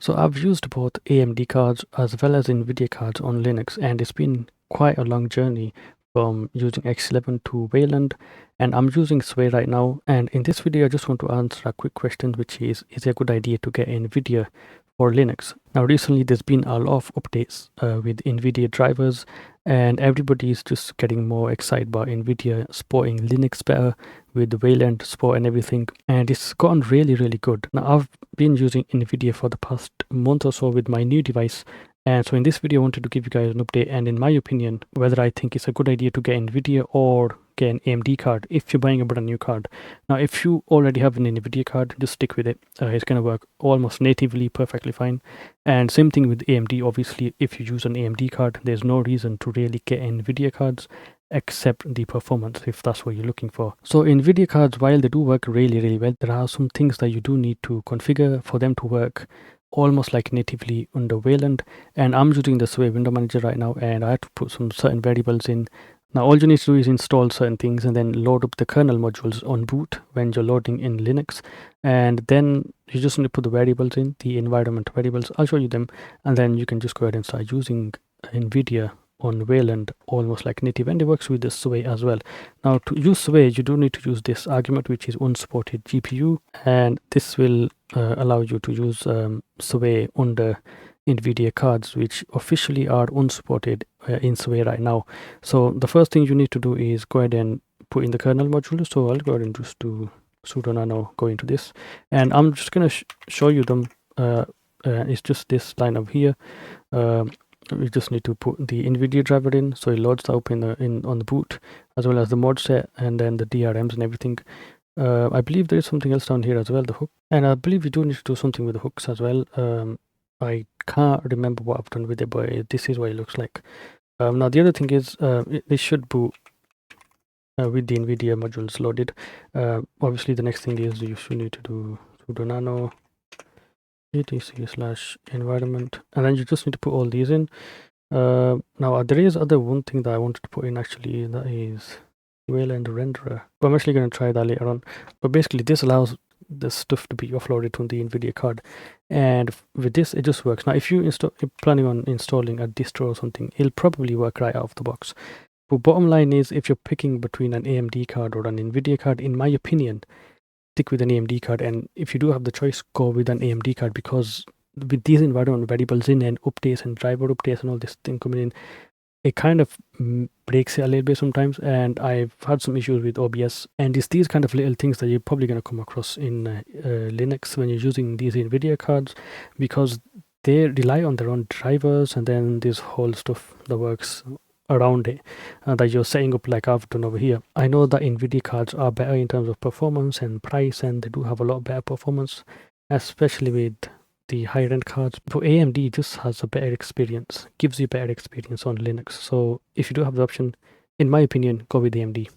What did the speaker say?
So I've used both AMD cards as well as nvidia cards on Linux, and it's been quite a long journey from using X11 to Wayland, and I'm using Sway right now. And in this video I just want to answer a quick question, which is it a good idea to get nvidia for Linux? Now recently there's been a lot of updates with nvidia drivers, and everybody is just getting more excited about nvidia supporting Linux better with the Wayland support and everything, and it's gotten really good. Now I've been using nvidia for the past month or so with my new device, and so in this video I wanted to give you guys an update, and in my opinion, whether I think it's a good idea to get nvidia or get an AMD card if you're buying a brand new card. Now if you already have an nvidia card, just stick with it. It's going to work almost natively perfectly fine, and same thing with AMD. Obviously if you use an AMD card, there's no reason to really get nvidia cards except the performance, if that's what you're looking for. So nvidia cards, while they do work really well, there are some things that you do need to configure for them to work almost like natively under Wayland. And I'm using the Sway window manager right now, and I had to put some certain variables in. Now all you need to do is install certain things and then load up the kernel modules on boot when you're loading in Linux, and then you just need to put the variables in, the environment variables. I'll show you them, and then you can just go ahead and start using nvidia on Wayland almost like native, and it works with the Sway as well. Now to use Sway, you do need to use this argument, which is unsupported GPU, and this will allow you to use Sway under nvidia cards which officially are unsupported in Sway right now. So the first thing you need to do is go ahead and put in the kernel module. So I'll go ahead and just do sudo nano, go into this, and I'm just going to show you them. It's just this line up here. We just need to put the nvidia driver in, so it loads that up in on the boot, as well as the mod set and then the DRMs and everything. I believe there is something else down here as well, the hook, and I believe you do need to do something with the hooks as well. I can't remember what I've done with it, but this is what it looks like. Now the other thing is it should boot with the nvidia modules loaded. Obviously the next thing is you should need to do sudo nano etc/environment, and then you just need to put all these in. Now there is one thing that I wanted to put in actually, that is Wayland renderer. But I'm actually going to try that later on. But basically this allows the stuff to be offloaded to the nvidia card, and with this it just works. Now if you're planning on installing a distro or something, it'll probably work right out of the box. But bottom line is, if you're picking between an AMD card or an nvidia card, in my opinion, stick with an AMD card. And if you do have the choice, go with an AMD card, because with these environment variables in and updates and driver updates and all this thing coming in, it kind of breaks it a little bit sometimes, and I've had some issues with OBS. And it's these kind of little things that you're probably going to come across in Linux when you're using these NVIDIA cards, because they rely on their own drivers, and then this whole stuff that works around it that you're setting up like I've done over here. I know that NVIDIA cards are better in terms of performance and price, and they do have a lot better performance, especially with the higher end cards. But AMD just has a better experience, gives you better experience on Linux. So if you do have the option, in my opinion, go with AMD.